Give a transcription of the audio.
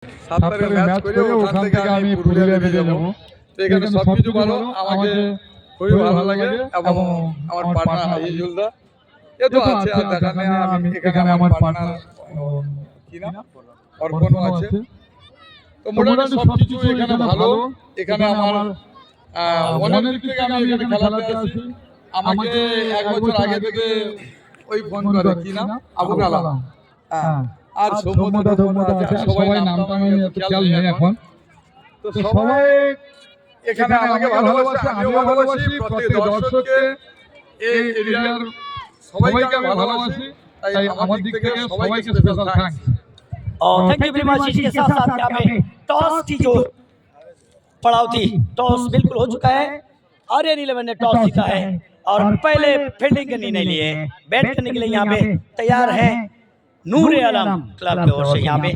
সাতটারে match করে ওখান থেকে আমি পুরুলিয়া বেরিয়ে যাবো। তো এখানে সবকিছু ভালো, আমাকে খুবই ভালো লাগে এবং আমার পার্টনার আজিজুলদা এ তো আছে, আর দেখা নেই আমি এখানে আমার পার্টনার কি নাম অর্পণও আছে। তো মোটামুটি সবকিছু এখানে ভালো। এখানে আমার অনেক দিক থেকে আমি এখানে খেলাতে আসি। আমাকে 1 বছর আগে থেকে ওই ফোন করে কি নাম আবু কালাম, আর সৌম্যদা আছে, সবাই নামটা আমি এত খেয়াল নেই এখন। তো সবাই এখানে আমাকে ভালোবাসে, আমিও ভালোবাসি প্রত্যেক দর্শককে, এই এরিয়ার সবাইকে আমি ভালোবাসি। তাই আমার দিক থেকে সবাইকে special thanks. Thank you very much. इसके साथ साथ क्या में टॉस की जो पड़ाव थी, टॉस बिल्कुल हो चुका है। आर्यन 11 ने टॉस जीता है और पहले फील्डिंग का निर्णय लिए बैट करने के लिए यहाँ पे तैयार है नूर आलम क्लब की ओर से। यहाँ पे